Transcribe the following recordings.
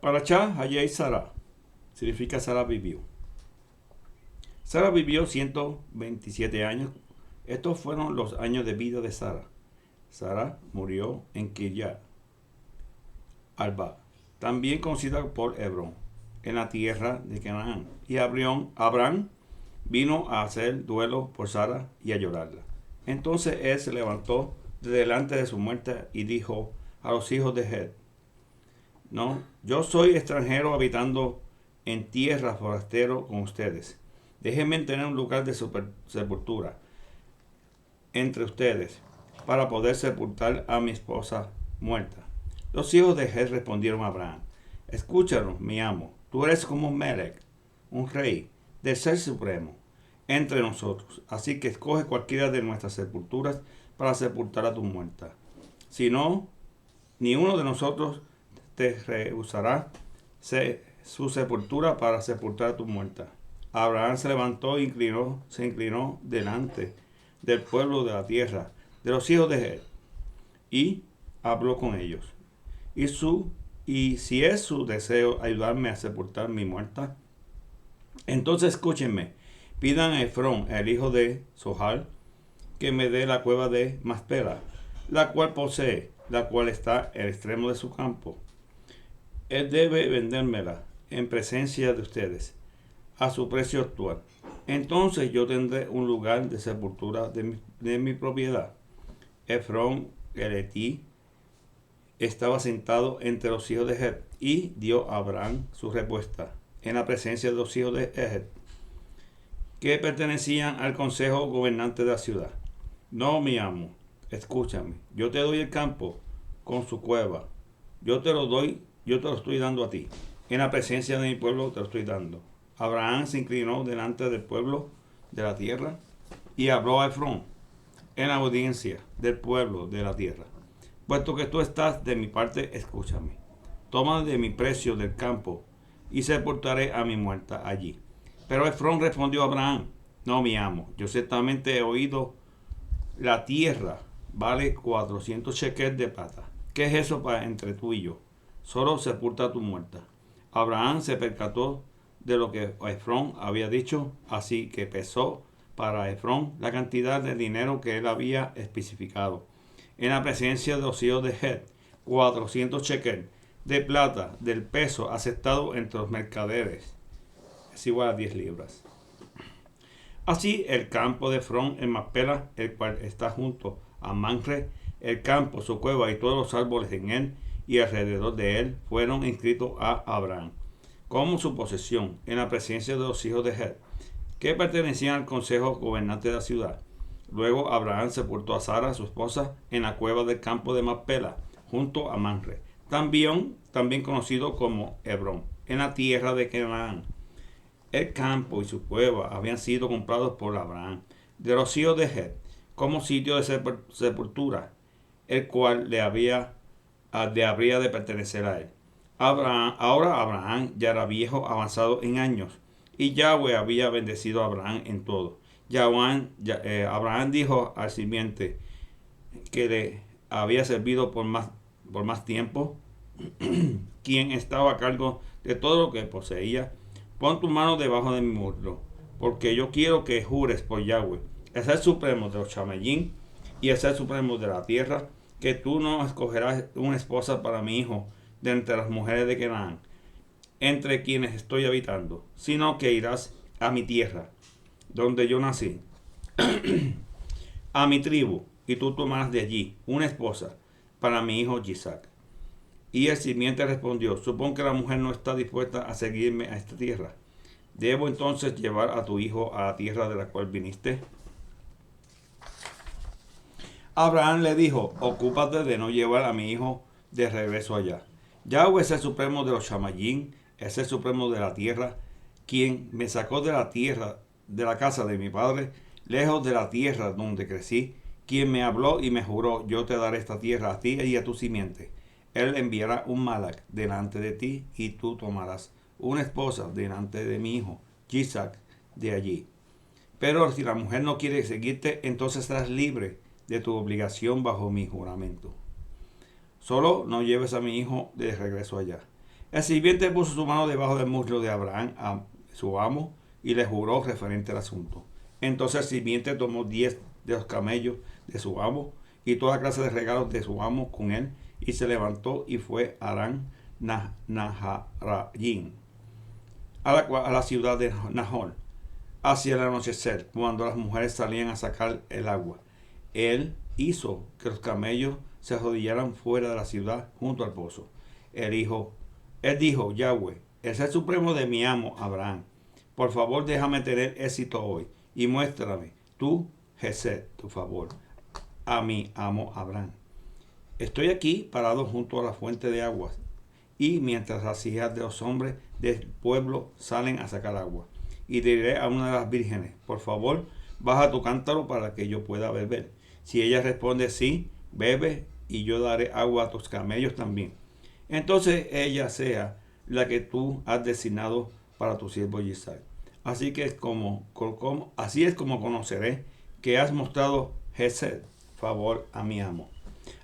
Parachá Hayei Sara significa Sara vivió. Sara vivió 127 años. Estos fueron los años de vida de Sara. Sara murió en Kiryat Arba, también conocida por Hebrón, en la tierra de Canaán. Y Abraham vino a hacer duelo por Sara y a llorarla. Entonces él se levantó de delante de su muerte y dijo a los hijos de Het: No, yo soy extranjero habitando en tierra forastero con ustedes. Déjenme tener un lugar de sepultura entre ustedes para poder sepultar a mi esposa muerta. Los hijos de Het respondieron a Abraham: Escúchanos, mi amo, tú eres como Melech, un rey del ser supremo entre nosotros, así que escoge cualquiera de nuestras sepulturas para sepultar a tu muerta. Si no, ni uno de nosotros te rehusará su sepultura para sepultar a tu muerta. Abraham se levantó e se inclinó delante del pueblo de la tierra, de los hijos de Het, y habló con ellos. Y si es su deseo ayudarme a sepultar mi muerta, entonces escúchenme, pidan a Efrón, el hijo de Zohar, que me dé la cueva de Maspela, la cual posee, la cual está al extremo de su campo. Él debe vendérmela en presencia de ustedes, a su precio actual. Entonces yo tendré un lugar de sepultura de mi propiedad. Efrón, el etí, estaba sentado entre los hijos de Het y dio a Abraham su respuesta en la presencia de los hijos de Het, que pertenecían al consejo gobernante de la ciudad. No, mi amo, escúchame, yo te doy el campo con su cueva. Yo te lo estoy dando a ti. En la presencia de mi pueblo te lo estoy dando. Abraham se inclinó delante del pueblo de la tierra y habló a Efrón en la audiencia del pueblo de la tierra: Puesto que tú estás de mi parte, escúchame. Toma de mi precio del campo y sepultaré a mi muerta allí. Pero Efrón respondió a Abraham: No, mi amo, yo ciertamente he oído, la tierra vale 400 shekels de plata. ¿Qué es eso para entre tú y yo? Solo sepulta a tu muerta. Abraham se percató de lo que Efrón había dicho, así que pesó para Efrón la cantidad de dinero que él había especificado en la presencia de los hijos de Het: 400 shekels de plata del peso aceptado entre los mercaderes. Es igual a 10 libras. Así el campo de Efrón en Macpela, el cual está junto a Manre, el campo, su cueva y todos los árboles en él y alrededor de él, fueron inscritos a Abraham como su posesión en la presencia de los hijos de Het, que pertenecían al consejo gobernante de la ciudad. Luego Abraham sepultó a Sara, su esposa, en la cueva del campo de Macpela, junto a Manre, también conocido como Hebrón, en la tierra de Canaán. El campo y su cueva habían sido comprados por Abraham de los hijos de Het como sitio de sepultura, el cual le habría de pertenecer a él. Ahora Abraham ya era viejo, avanzado en años, y Yahweh había bendecido a Abraham en todo. Abraham dijo al sirviente que le había servido por más tiempo, quien estaba a cargo de todo lo que poseía: Pon tu mano debajo de mi muslo, porque yo quiero que jures por Yahweh, el ser supremo de los Chamellín y el ser supremo de la tierra, que tú no escogerás una esposa para mi hijo de entre las mujeres de Canaán, entre quienes estoy habitando, sino que irás a mi tierra, donde yo nací, a mi tribu, y tú tomarás de allí una esposa para mi hijo Isaac. Y el sirviente respondió: Supón que la mujer no está dispuesta a seguirme a esta tierra. ¿Debo entonces llevar a tu hijo a la tierra de la cual viniste? Abraham le dijo: Ocúpate de no llevar a mi hijo de regreso allá. Yahweh es el supremo de los Shamayim, es el supremo de la tierra, quien me sacó de la tierra, de la casa de mi padre, lejos de la tierra donde crecí, quien me habló y me juró: Yo te daré esta tierra a ti y a tu simiente. Él enviará un malak delante de ti y tú tomarás una esposa delante de mi hijo Isaac de allí. Pero si la mujer no quiere seguirte, entonces serás libre de tu obligación bajo mi juramento. Solo no lleves a mi hijo de regreso allá. El sirviente puso su mano debajo del muslo de Abraham, a su amo, y le juró referente al asunto. Entonces el sirviente tomó 10 de los camellos de su amo y toda clase de regalos de su amo con él, y se levantó y fue a Aram Naharayim, a la ciudad de Nahor, hacia el anochecer, cuando las mujeres salían a sacar el agua. Él hizo que los camellos se arrodillaran fuera de la ciudad junto al pozo. Él dijo, Yahweh, el ser supremo de mi amo Abraham, por favor déjame tener éxito hoy y muéstrame tú, Gesed, tu favor, a mi amo Abraham. Estoy aquí parado junto a la fuente de aguas, y mientras las hijas de los hombres del pueblo salen a sacar agua, y diré a una de las vírgenes, por favor, baja tu cántaro para que yo pueda beber. Si ella responde sí, bebe, y yo daré agua a tus camellos también. Entonces ella sea la que tú has designado para tu siervo Isaac. Así es como conoceré que has mostrado Gesed, favor a mi amo.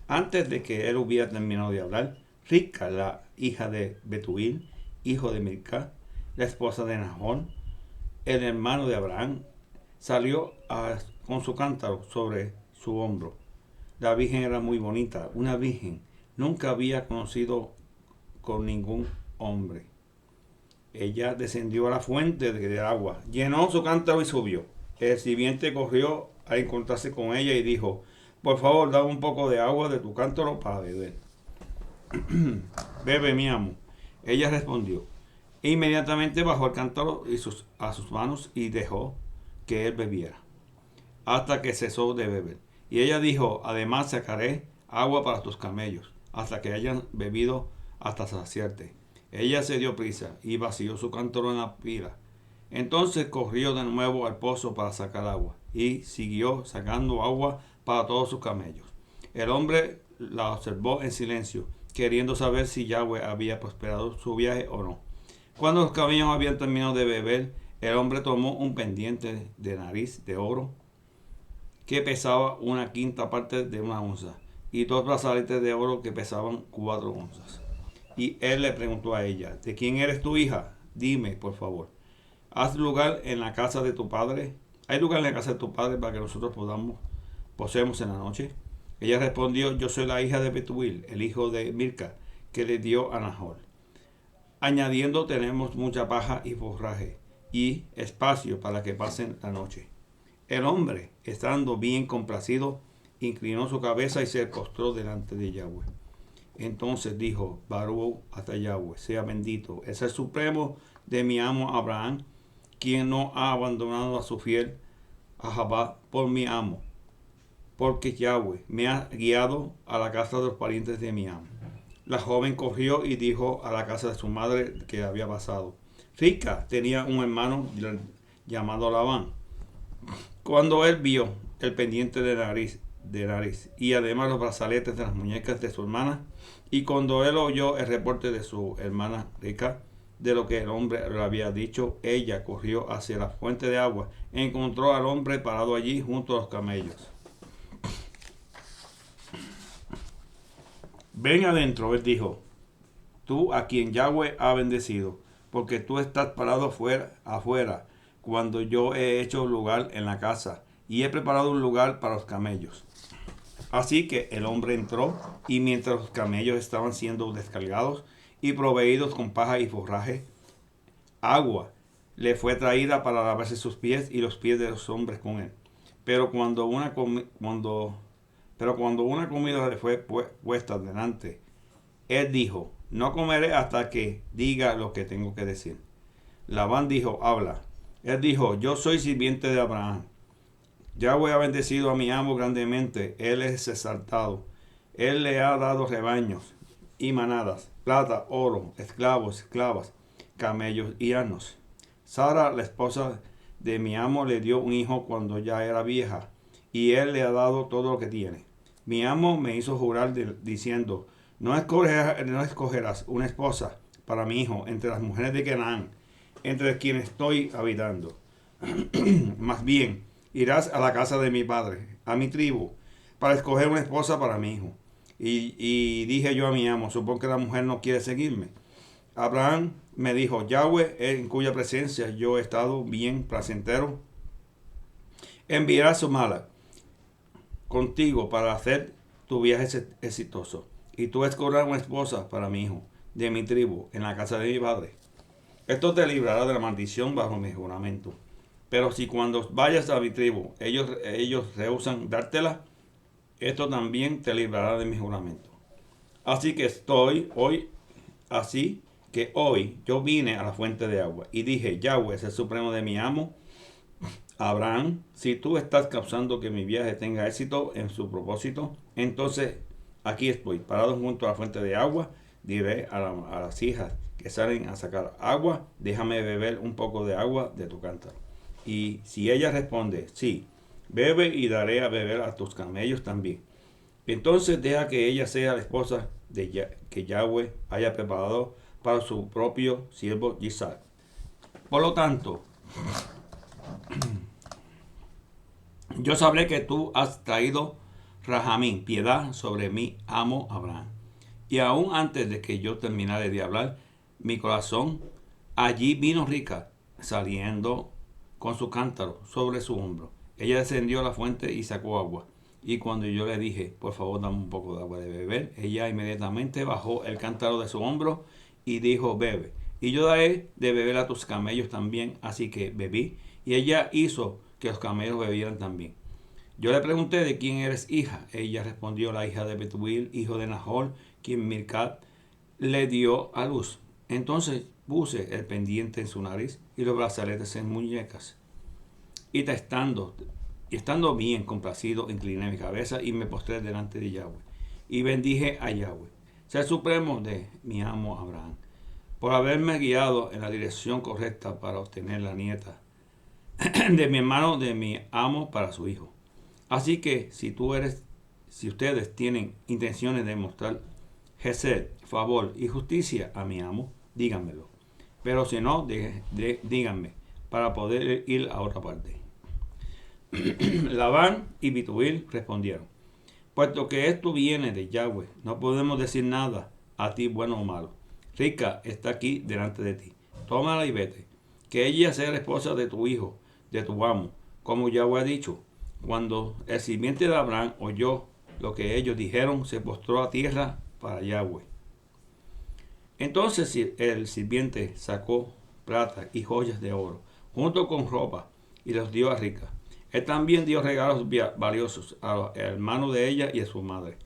Antes de que él hubiera terminado de hablar, Rica, la hija de Betuil, hijo de Milca, la esposa de Nahor, el hermano de Abraham, salió con su cántaro sobre su hombro. La virgen era muy bonita, una virgen. Nunca había conocido con ningún hombre. Ella descendió a la fuente de agua, llenó su cántaro y subió. El sirviente corrió a encontrarse con ella y dijo, por favor, dame un poco de agua de tu cántaro para beber. Bebe, mi amo. Ella respondió. E inmediatamente bajó el cántaro a sus manos y dejó que él bebiera, hasta que cesó de beber. Y ella dijo, además sacaré agua para tus camellos, hasta que hayan bebido hasta saciarte. Ella se dio prisa y vació su cántaro en la pila. Entonces corrió de nuevo al pozo para sacar agua, y siguió sacando agua para todos sus camellos. El hombre la observó en silencio, queriendo saber si Yahweh había prosperado su viaje o no. Cuando los camellos habían terminado de beber, el hombre tomó un pendiente de nariz de oro que pesaba 1/5 parte de una onza, y 2 brazaletes de oro que pesaban 4 onzas. Y él le preguntó a ella, ¿de quién eres tu hija? Dime, por favor. ¿Haz lugar en la casa de tu padre? ¿Hay lugar en la casa de tu padre para que nosotros posemos en la noche? Ella respondió, yo soy la hija de Betuil, el hijo de Milca, que le dio a Nahor. Añadiendo, tenemos mucha paja y forraje, y espacio para que pasen la noche. El hombre, estando bien complacido, inclinó su cabeza y se postró delante de Yahweh. Entonces dijo, Baruch hasta Yahweh, sea bendito, es el supremo de mi amo Abraham, quien no ha abandonado a su fiel a Jabá por mi amo, porque Yahweh me ha guiado a la casa de los parientes de mi amo. La joven corrió y dijo a la casa de su madre que había pasado. Rica tenía un hermano llamado Labán. Cuando él vio el pendiente de nariz y además los brazaletes de las muñecas de su hermana, y cuando él oyó el reporte de su hermana Rica de lo que el hombre le había dicho, ella corrió hacia la fuente de agua e encontró al hombre parado allí junto a los camellos. Ven adentro, él dijo, tú a quien Yahweh ha bendecido, porque tú estás parado afuera, cuando yo he hecho lugar en la casa, y he preparado un lugar para los camellos. Así que el hombre entró, y mientras los camellos estaban siendo descargados y proveídos con paja y forraje, agua le fue traída para lavarse sus pies y los pies de los hombres con él. Pero cuando una comida le fue puesta delante, él dijo, no comeré hasta que diga lo que tengo que decir. Labán dijo, habla. Él dijo, yo soy sirviente de Abraham. Yahweh ha bendecido a mi amo grandemente, él es exaltado. Él le ha dado rebaños y manadas, plata, oro, esclavos, esclavas, camellos y asnos. Sara, la esposa de mi amo, le dio un hijo cuando ya era vieja, y él le ha dado todo lo que tiene. Mi amo me hizo jurar diciendo, no escogerás una esposa para mi hijo entre las mujeres de Canaán, entre quienes estoy habitando. Más bien, irás a la casa de mi padre, a mi tribu, para escoger una esposa para mi hijo. Y dije yo a mi amo, supongo que la mujer no quiere seguirme. Abraham me dijo, Yahweh, en cuya presencia yo he estado bien placentero, enviará su mala contigo para hacer tu viaje exitoso. Y tú escogerás una esposa para mi hijo, de mi tribu, en la casa de mi padre. Esto te librará de la maldición bajo mi juramento. Pero si cuando vayas a mi tribu, ellos rehusan dártela, esto también te librará de mi juramento. Así que hoy yo vine a la fuente de agua y dije, Yahweh es el supremo de mi amo, Abraham, si tú estás causando que mi viaje tenga éxito en su propósito, entonces aquí estoy, parado junto a la fuente de agua, diré a las hijas que salen a sacar agua, déjame beber un poco de agua de tu cántaro. Y si ella responde, sí, bebe y daré a beber a tus camellos también. Entonces deja que ella sea la esposa que Yahweh haya preparado para su propio siervo Isaac. Por lo tanto, yo sabré que tú has traído Rahamín, piedad sobre mi amo Abraham. Y aún antes de que yo terminara de hablar, mi corazón, allí vino Rica, saliendo con su cántaro sobre su hombro. Ella descendió a la fuente y sacó agua. Y cuando yo le dije, por favor, dame un poco de agua de beber, ella inmediatamente bajó el cántaro de su hombro y dijo, bebe. Y yo daré de beber a tus camellos también. Así que bebí. Y ella hizo que los camellos bebieran también. Yo le pregunté, ¿de quién eres hija? Ella respondió, la hija de Betuel, hijo de Nahor, quien Milcat le dio a luz. Entonces puse el pendiente en su nariz y los brazaletes en muñecas. Y estando bien complacido, incliné mi cabeza y me postré delante de Yahweh. Y bendije a Yahweh, ser supremo de mi amo Abraham, por haberme guiado en la dirección correcta para obtener la nieta de mi hermano, de mi amo, para su hijo. Así que si ustedes tienen intenciones de mostrar gesed, favor y justicia a mi amo, díganmelo. Pero si no, díganme, para poder ir a otra parte. Labán y Betuel respondieron, puesto que esto viene de Yahweh, no podemos decir nada a ti, bueno o malo. Rica está aquí delante de ti. Tómala y vete. Que ella sea la esposa de tu hijo, de tu amo, como Yahweh ha dicho. Cuando el sirviente de Abraham oyó lo que ellos dijeron, se postró a tierra para Yahweh. Entonces el sirviente sacó plata y joyas de oro, junto con ropa, y los dio a Rica. Él también dio regalos valiosos a hermano de ella y a su madre.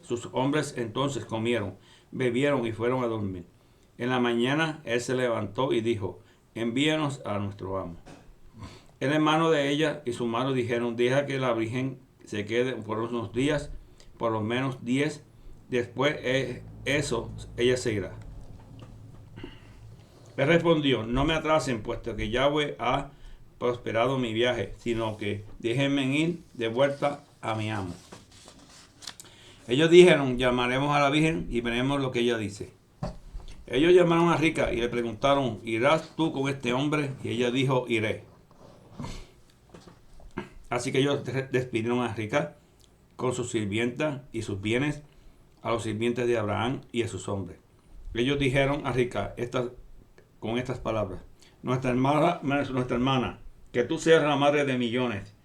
Sus hombres entonces comieron, bebieron y fueron a dormir. En la mañana él se levantó y dijo, envíanos a nuestro amo. El hermano de ella y su madre dijeron, deja que la virgen se quede por unos días, por lo menos 10. Después ella se irá. Él respondió, no me atrasen, puesto que Yahweh ha prosperado mi viaje, sino que déjenme ir de vuelta a mi amo. Ellos dijeron, llamaremos a la virgen y veremos lo que ella dice. Ellos llamaron a Rica y le preguntaron, ¿irás tú con este hombre? Y ella dijo, iré. Así que ellos despidieron a Rica con sus sirvientas y sus bienes, a los sirvientes de Abraham y a sus hombres. Ellos dijeron a Rica con estas palabras, nuestra hermana, que tú seas la madre de millones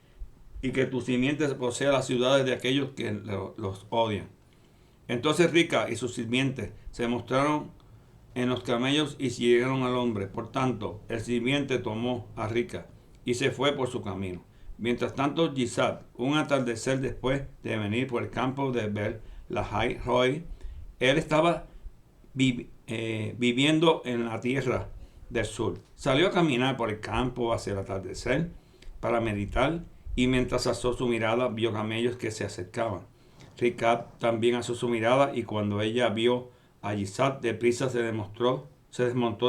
y que tu simiente posea las ciudades de aquellos que los odian. Entonces Rica y sus sirvientes se mostraron en los camellos y siguieron al hombre. Por tanto, el sirviente tomó a Rica y se fue por su camino. Mientras tanto, Isaac, un atardecer después de venir por el campo de Beer-lahai-roi, él estaba viviendo en la tierra del sur. Salió a caminar por el campo hacia el atardecer para meditar y mientras alzó su mirada vio camellos que se acercaban. Rica también alzó su mirada y cuando ella vio a Isaac, deprisa se desmontó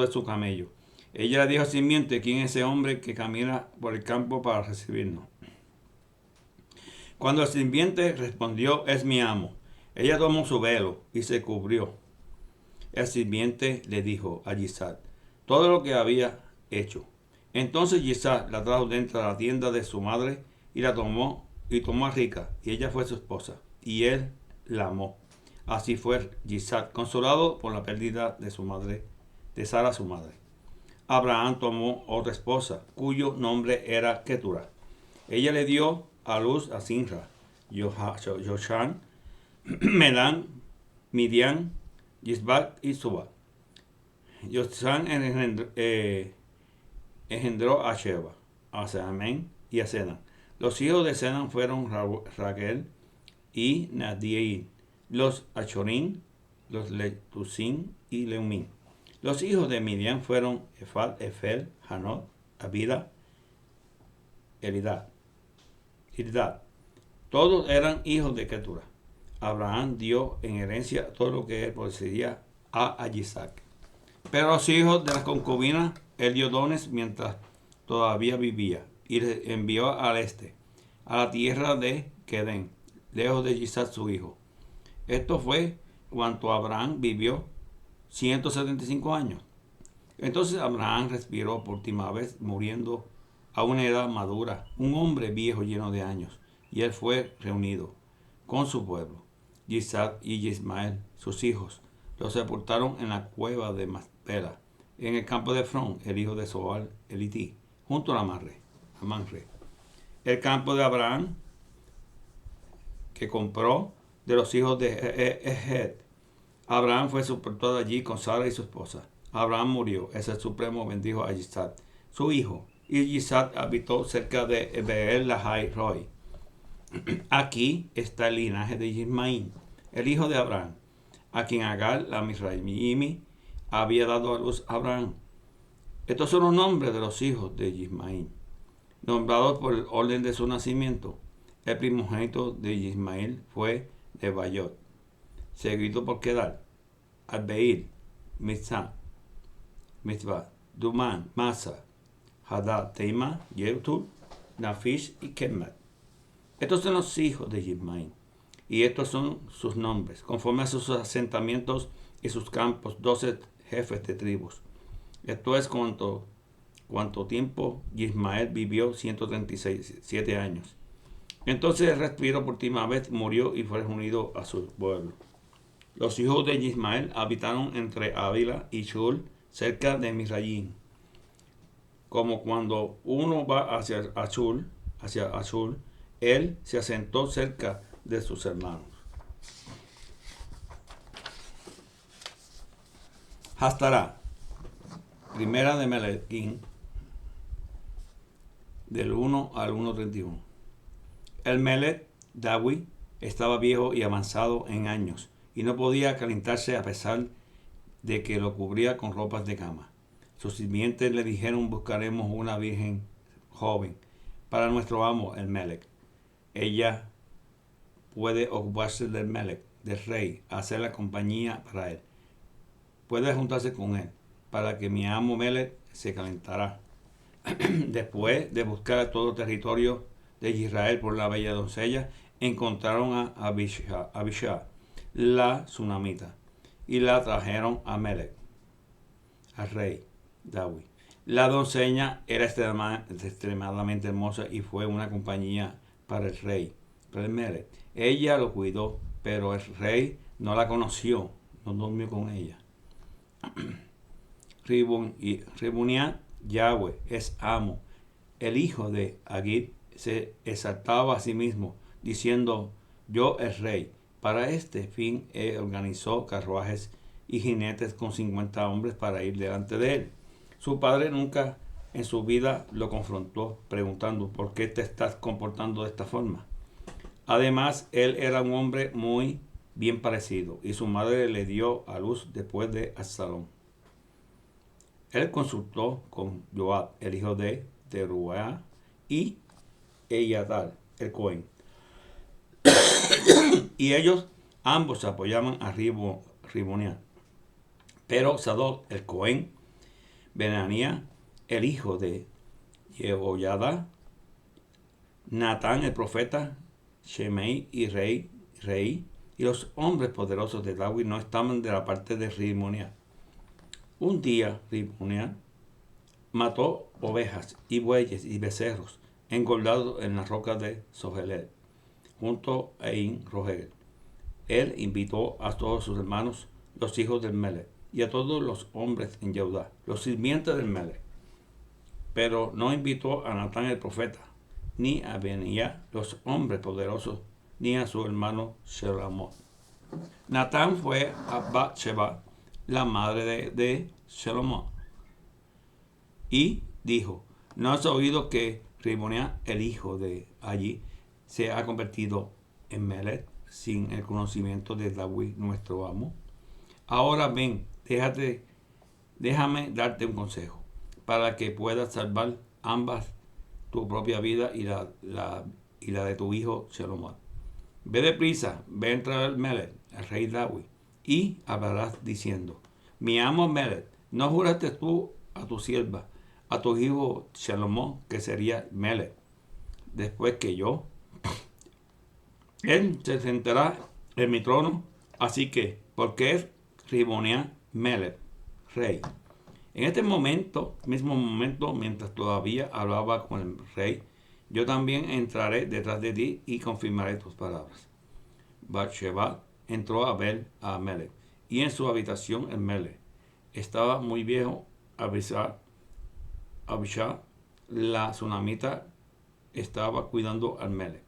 de su camello. Ella le dijo al sirviente, ¿quién es ese hombre que camina por el campo para recibirnos? Cuando el sirviente respondió, es mi amo. Ella tomó su velo y se cubrió. El sirviente le dijo a Isaac todo lo que había hecho. Entonces Isaac la trajo dentro de la tienda de su madre y tomó a Rica, y ella fue su esposa, y él la amó. Así fue Isaac consolado por la pérdida de Sara su madre. Abraham tomó otra esposa, cuyo nombre era Ketura. Ella le dio a luz a Sinra, Yoshan, Medán, Midian, Yisbat y Suba. Yoshan engendró a Sheba, a Seamén y a Senan. Los hijos de Senan fueron Raquel y Nadiel, los Achorín, los Letusim y Leumín. Los hijos de Midian fueron Efad, Efel, Hanot, Abida, Elidad. Todos eran hijos de Ketura. Abraham dio en herencia todo lo que él poseía a Isaac. Pero a los hijos de las concubinas él dio dones mientras todavía vivía y les envió al este, a la tierra de Kedén, lejos de Isaac su hijo. Esto fue cuando Abraham vivió 175 años. Entonces Abraham respiró por última vez, muriendo a una edad madura, un hombre viejo lleno de años, y él fue reunido con su pueblo. Isaac y Ismael, sus hijos, los sepultaron en la cueva de Macpela, en el campo de Efrón, el hijo de Zohar Elití, junto a Mamre. El campo de Abraham, que compró de los hijos de Ejet. Abraham fue sepultado allí con Sara y su esposa. Abraham murió, el Supremo bendijo a Isaac, su hijo, y Isaac habitó cerca de Beer Lahai Roi. Aquí está el linaje de Ismael, el hijo de Abraham, a quien Agar la Misraimí había dado a luz a Abraham. Estos son los nombres de los hijos de Ismael, nombrados por el orden de su nacimiento. El primogénito de Ismael fue Nebayot, seguido por Kedar, Adbeil, Mitzvah, Dumán, Masa, Hadad, Teima, Yehutul, Nafish y Kemat. Estos son los hijos de Ismael, y estos son sus nombres, conforme a sus asentamientos y sus campos, 12 jefes de tribus. Esto es cuánto tiempo Ismael vivió, 137 años. Entonces respiró por última vez, murió y fue reunido a su pueblo. Los hijos de Ismael habitaron entre Ávila y Shul, cerca de Misrayim. Como cuando uno va hacia Ashur, él se asentó cerca de sus hermanos. Hastará, primera de Melequín, del 1 al 1:31. El Melech, Dawi, estaba viejo y avanzado en años, y no podía calentarse a pesar de que lo cubría con ropas de cama. Sus sirvientes le dijeron: buscaremos una virgen joven para nuestro amo, el Melech. Ella puede ocuparse del Melech, del rey, hacer la compañía para él. Puede juntarse con él, para que mi amo Melech se calentará. Después de buscar todo el territorio de Israel por la bella doncella, encontraron a Abishá, la sunamita, y la trajeron a Melech, al rey David. La doncella era extremadamente hermosa y fue una compañía para el rey, para el Melech. Ella lo cuidó, pero el rey no la conoció, no durmió con ella. Ribuniá, Yahweh es amo. El hijo de Agib se exaltaba a sí mismo, diciendo: yo el rey. Para este fin organizó carruajes y jinetes con 50 hombres para ir delante de él. Su padre nunca en su vida lo confrontó, preguntando: ¿por qué te estás comportando de esta forma? Además, él era un hombre muy bien parecido, y su madre le dio a luz después de Absalón. Él consultó con Joab, el hijo de Teruá, y Eyadar, el Cohen. Y ellos ambos apoyaban a Riboniá. Pero Sadoc, el Cohen, Benanía, el hijo de Jehoiada, Natán, el profeta, Shemei y rey, y los hombres poderosos de David no estaban de la parte de Riboniá. Un día Riboniá mató ovejas y bueyes y becerros engordados en las rocas de Sohelet, junto a Ein Rogel. Él invitó a todos sus hermanos, los hijos del Melech, y a todos los hombres en Yehudá, los sirvientes del Melech. Pero no invitó a Natán el profeta, ni a Benía, los hombres poderosos, ni a su hermano Shelomot. Natán fue a Bat-sheba, la madre de Shelomot, y dijo: ¿No has oído que Rimonia, el hijo de allí, se ha convertido en Melech sin el conocimiento de David, nuestro amo? Ahora ven, déjame darte un consejo, para que puedas salvar ambas, tu propia vida y la de tu hijo Shelomot. Ve deprisa, ve a entrar al Melech, el rey David, y hablarás diciendo: mi amo Melech, ¿no juraste tú a tu sierva, a tu hijo Shelomot, que sería Melech después que yo? Él se sentará en mi trono, así que, porque es Rimonia Melech, rey. En este mismo momento, mientras todavía hablaba con el rey, yo también entraré detrás de ti y confirmaré tus palabras. Bat-sheba entró a ver a Melech, y en su habitación el Melech estaba muy viejo. Abishá, la sunamita, estaba cuidando al Melech.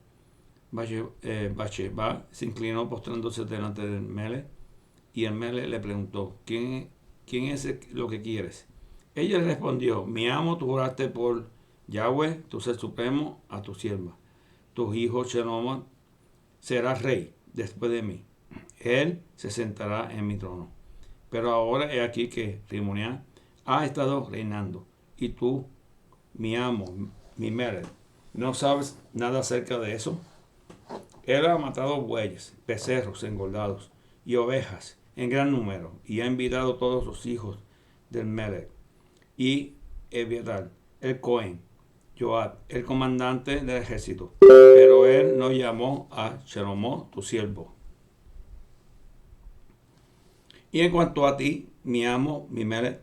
Bat-sheba se inclinó postrándose delante del Melech, y el Melech le preguntó: ¿Quién es lo que quieres? Ella le respondió: mi amo, tú juraste por Yahweh, tu ser supremo, a tu sierva. Tu hijo Shelomot será rey después de mí. Él se sentará en mi trono. Pero ahora he aquí que Rimonia ha estado reinando, y tú, mi amo, mi Melech, ¿no sabes nada acerca de eso? Él ha matado bueyes, becerros engordados y ovejas en gran número, y ha invitado a todos los hijos del Melech, y Ebiatar, el Cohen, Joab, el comandante del ejército. Pero él no llamó a Shelomot, tu siervo. Y en cuanto a ti, mi amo, mi Melech,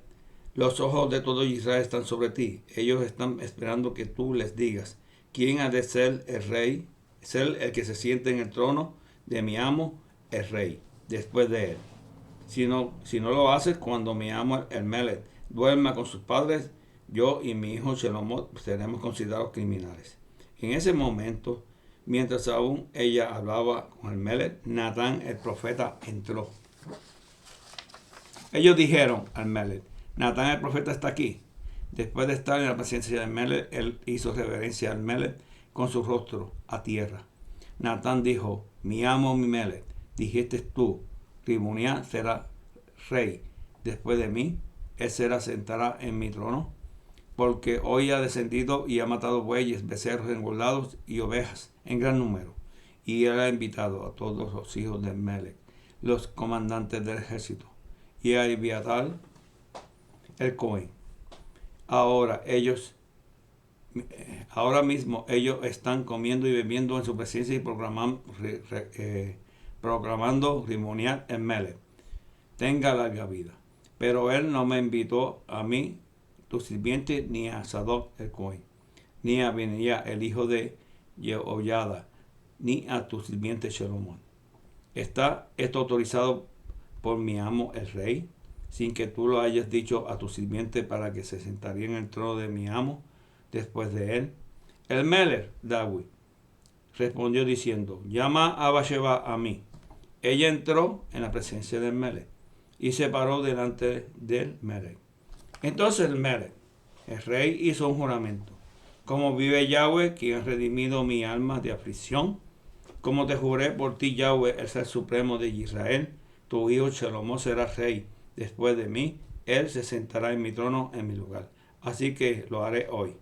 los ojos de todo Israel están sobre ti. Ellos están esperando que tú les digas quién ha de ser el rey, ser el que se siente en el trono de mi amo, el rey, después de él. Si no lo haces, cuando mi amo, el Melech, duerma con sus padres, yo y mi hijo Shelomot seremos considerados criminales. En ese momento, mientras aún ella hablaba con el Melech, Natán el profeta entró. Ellos dijeron al Melech: Natán el profeta está aquí. Después de estar en la presencia del Melech, él hizo reverencia al Melech con su rostro a tierra. Natán dijo: mi amo, mi Melech, dijiste tú, Rimonia será rey después de mí, él sentará en mi trono, porque hoy ha descendido y ha matado bueyes, becerros engordados y ovejas en gran número, y él ha invitado a todos los hijos de Melech, los comandantes del ejército, y a Ebiatar el Cohen. Ahora mismo ellos están comiendo y bebiendo en su presencia y proclamando Rimonia en Melech tenga larga vida. Pero él no me invitó a mí, tu sirviente, ni a Sadoc el Cohen, ni a Benía el hijo de Jehoiada, ni a tu sirviente Shelomot. ¿Está esto autorizado por mi amo el rey, sin que tú lo hayas dicho a tu sirviente, para que se sentaría en el trono de mi amo después de él? El Melech, David, respondió diciendo: llama a Bat-sheba a mí. Ella entró en la presencia del Melech y se paró delante del Melech. Entonces el Melech, el rey, hizo un juramento: como vive Yahweh, quien ha redimido mi alma de aflicción, como te juré por ti, Yahweh, el ser supremo de Israel, tu hijo Shelomot será rey después de mí. Él se sentará en mi trono, en mi lugar. Así que lo haré hoy.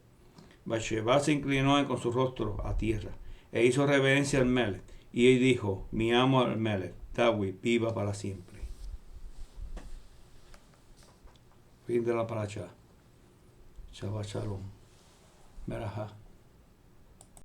Bat-sheba se inclinó con su rostro a tierra e hizo reverencia al Melech, y él dijo: mi amo el Melech, David, viva para siempre. Fin de la paracha. Shabbat Shalom. Berajá.